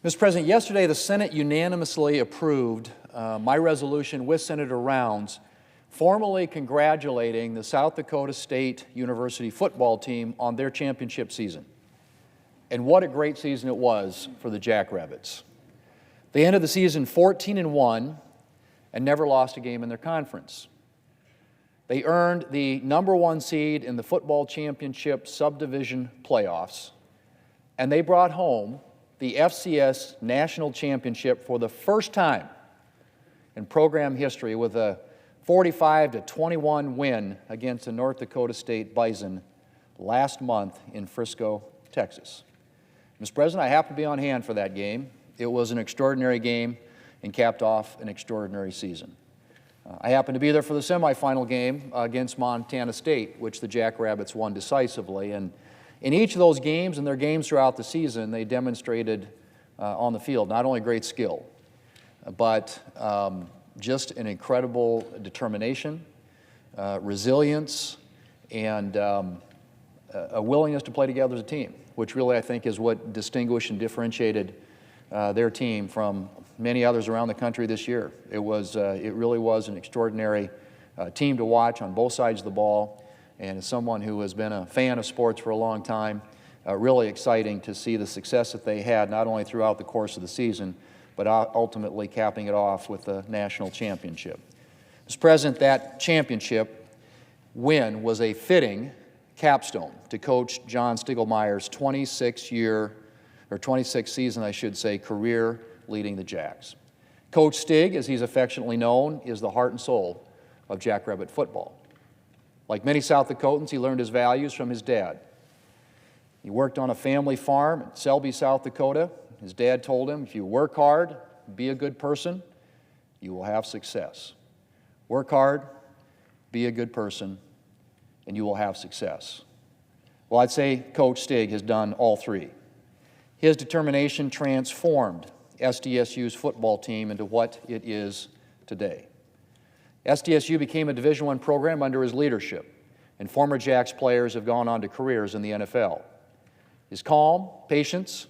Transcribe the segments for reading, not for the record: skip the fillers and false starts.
Mr. President, yesterday the Senate unanimously approved my resolution with Senator Rounds formally congratulating the South Dakota State University football team on their championship season. And what a great season it was for the Jackrabbits. They ended the season 14-1 and never lost a game in their conference. They earned the #1 seed in the football championship subdivision playoffs, and they brought home the FCS National Championship for the first time in program history with a 45-21 win against the North Dakota State Bison last month in Frisco, Texas. Mr. President, I happened to be on hand for that game. It was an extraordinary game and capped off an extraordinary season. I happened to be there for the semifinal game against Montana State, which the Jackrabbits won decisively. And in each of those games and their games throughout the season, they demonstrated on the field not only great skill, but just an incredible determination, resilience, and a willingness to play together as a team, which really I think is what distinguished and differentiated their team from many others around the country this year. It really was an extraordinary team to watch on both sides of the ball. And as someone who has been a fan of sports for a long time, really exciting to see the success that they had, not only throughout the course of the season, but ultimately capping it off with the national championship. Mr. President, that championship win was a fitting capstone to Coach John Stiegelmeier's 26th season, I should say, career leading the Jacks. Coach Stig, as he's affectionately known, is the heart and soul of Jackrabbit football. Like many South Dakotans, he learned his values from his dad. He worked on a family farm in Selby, South Dakota. His dad told him, if you work hard, be a good person, you will have success. Work hard, be a good person, and you will have success. Well, I'd say Coach Stig has done all three. His determination transformed SDSU's football team into what it is today. SDSU became a Division I program under his leadership, and former Jacks players have gone on to careers in the NFL. His calm, patience,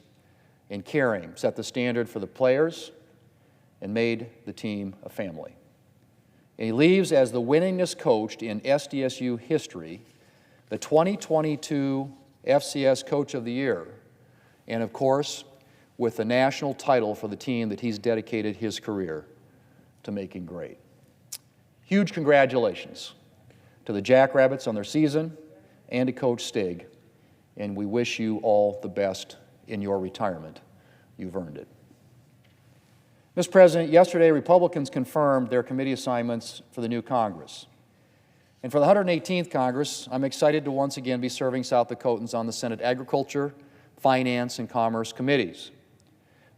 and caring set the standard for the players and made the team a family. And he leaves as the winningest coach in SDSU history, the 2022 FCS Coach of the Year, and of course, with the national title for the team that he's dedicated his career to making great. Huge congratulations to the Jackrabbits on their season and to Coach Stig, and we wish you all the best in your retirement. You've earned it. Mr. President, yesterday Republicans confirmed their committee assignments for the new Congress. And for the 118th Congress, I'm excited to once again be serving South Dakotans on the Senate Agriculture, Finance, and Commerce committees.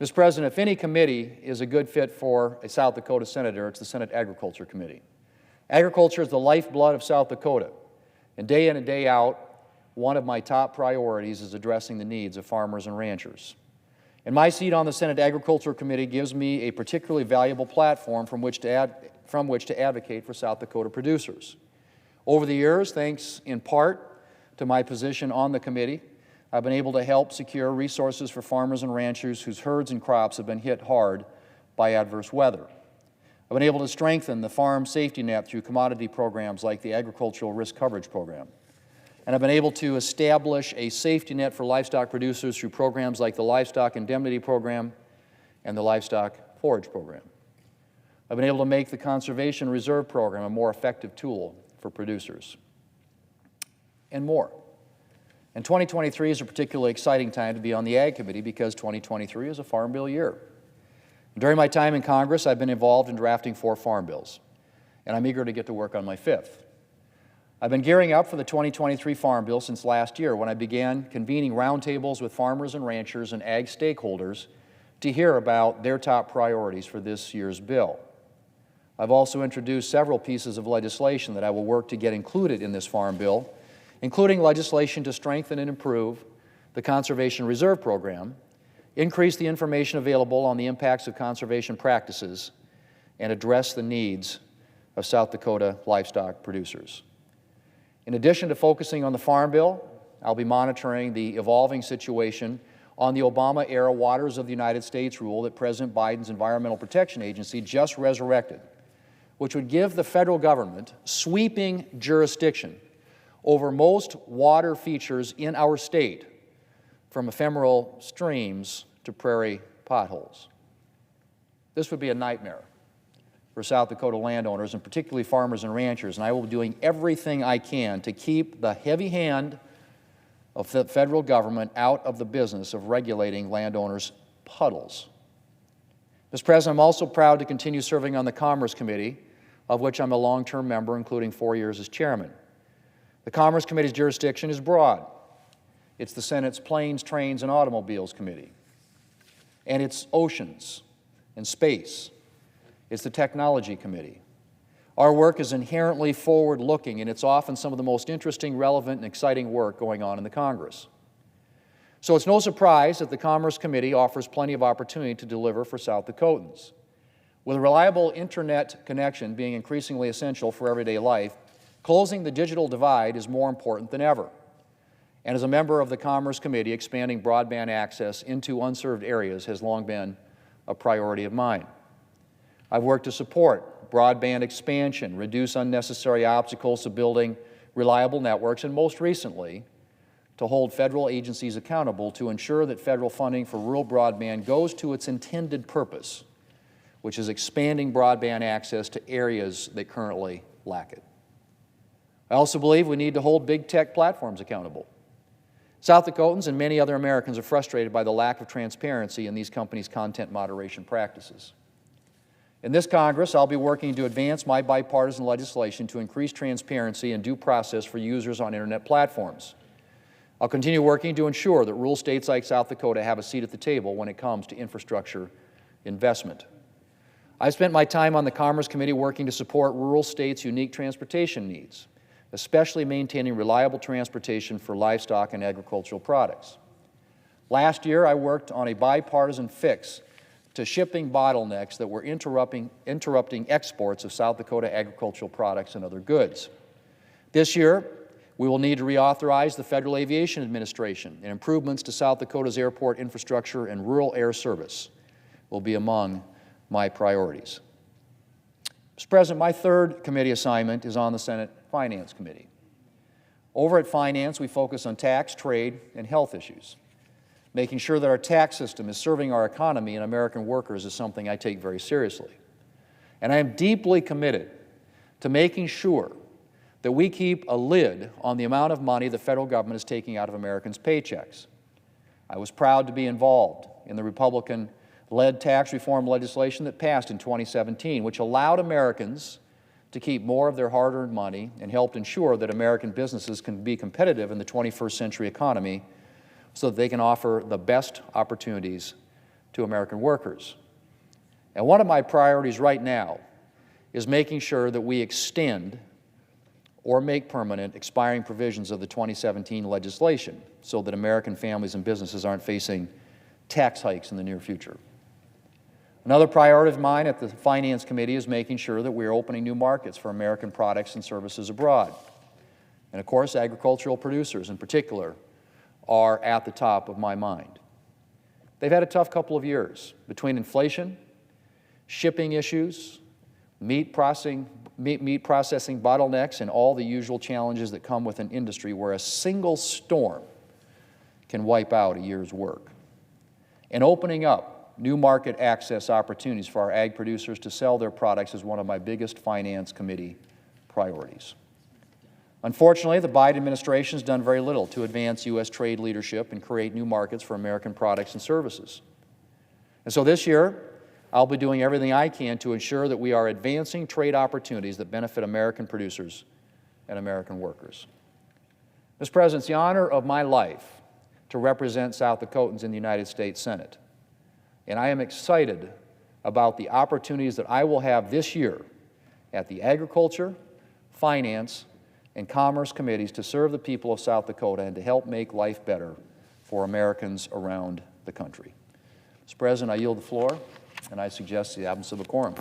Mr. President, if any committee is a good fit for a South Dakota senator, it's the Senate Agriculture Committee. Agriculture is the lifeblood of South Dakota, and day in and day out, one of my top priorities is addressing the needs of farmers and ranchers. And my seat on the Senate Agriculture Committee gives me a particularly valuable platform from which to advocate for South Dakota producers. Over the years, thanks in part to my position on the committee, I've been able to help secure resources for farmers and ranchers whose herds and crops have been hit hard by adverse weather. I've been able to strengthen the farm safety net through commodity programs like the Agricultural Risk Coverage Program. And I've been able to establish a safety net for livestock producers through programs like the Livestock Indemnity Program and the Livestock Forage Program. I've been able to make the Conservation Reserve Program a more effective tool for producers, and more. And 2023 is a particularly exciting time to be on the Ag Committee because 2023 is a Farm Bill year. During my time in Congress, I've been involved in drafting 4 farm bills, and I'm eager to get to work on my 5th. I've been gearing up for the 2023 Farm Bill since last year when I began convening roundtables with farmers and ranchers and ag stakeholders to hear about their top priorities for this year's bill. I've also introduced several pieces of legislation that I will work to get included in this Farm Bill, including legislation to strengthen and improve the Conservation Reserve Program, increase the information available on the impacts of conservation practices, and address the needs of South Dakota livestock producers. In addition to focusing on the Farm Bill, I'll be monitoring the evolving situation on the Obama-era Waters of the United States rule that President Biden's Environmental Protection Agency just resurrected, which would give the federal government sweeping jurisdiction over most water features in our state, from ephemeral streams to prairie potholes. This would be a nightmare for South Dakota landowners, and particularly farmers and ranchers, and I will be doing everything I can to keep the heavy hand of the federal government out of the business of regulating landowners' puddles. Mr. President, I'm also proud to continue serving on the Commerce Committee, of which I'm a long-term member, including 4 years as chairman. The Commerce Committee's jurisdiction is broad. It's the Senate's Planes, Trains, and Automobiles Committee, and it's Oceans and Space. It's the Technology Committee. Our work is inherently forward-looking, and it's often some of the most interesting, relevant, and exciting work going on in the Congress. So it's no surprise that the Commerce Committee offers plenty of opportunity to deliver for South Dakotans. With a reliable internet connection being increasingly essential for everyday life, closing the digital divide is more important than ever. And as a member of the Commerce Committee, expanding broadband access into unserved areas has long been a priority of mine. I've worked to support broadband expansion, reduce unnecessary obstacles to building reliable networks, and most recently, to hold federal agencies accountable to ensure that federal funding for rural broadband goes to its intended purpose, which is expanding broadband access to areas that currently lack it. I also believe we need to hold big tech platforms accountable. South Dakotans and many other Americans are frustrated by the lack of transparency in these companies' content moderation practices. In this Congress, I'll be working to advance my bipartisan legislation to increase transparency and due process for users on Internet platforms. I'll continue working to ensure that rural states like South Dakota have a seat at the table when it comes to infrastructure investment. I've spent my time on the Commerce Committee working to support rural states' unique transportation needs, especially maintaining reliable transportation for livestock and agricultural products. Last year, I worked on a bipartisan fix to shipping bottlenecks that were interrupting exports of South Dakota agricultural products and other goods. This year, we will need to reauthorize the Federal Aviation Administration, and improvements to South Dakota's airport infrastructure and rural air service will be among my priorities. Mr. President, my third committee assignment is on the Senate Finance Committee. Over at Finance, we focus on tax, trade, and health issues. Making sure that our tax system is serving our economy and American workers is something I take very seriously. And I am deeply committed to making sure that we keep a lid on the amount of money the federal government is taking out of Americans' paychecks. I was proud to be involved in the Republican-led tax reform legislation that passed in 2017, which allowed Americans to keep more of their hard-earned money and helped ensure that American businesses can be competitive in the 21st century economy so that they can offer the best opportunities to American workers. And one of my priorities right now is making sure that we extend or make permanent expiring provisions of the 2017 legislation so that American families and businesses aren't facing tax hikes in the near future. Another priority of mine at the Finance Committee is making sure that we are opening new markets for American products and services abroad. And of course, agricultural producers in particular are at the top of my mind. They've had a tough couple of years between inflation, shipping issues, meat processing bottlenecks, and all the usual challenges that come with an industry where a single storm can wipe out a year's work. And opening up new market access opportunities for our ag producers to sell their products is one of my biggest Finance Committee priorities. Unfortunately, the Biden administration has done very little to advance U.S. trade leadership and create new markets for American products and services. And so this year, I'll be doing everything I can to ensure that we are advancing trade opportunities that benefit American producers and American workers. Mr. President, it's the honor of my life to represent South Dakotans in the United States Senate. And I am excited about the opportunities that I will have this year at the Agriculture, Finance, and Commerce Committees to serve the people of South Dakota and to help make life better for Americans around the country. Mr. President, I yield the floor, and I suggest the absence of a quorum.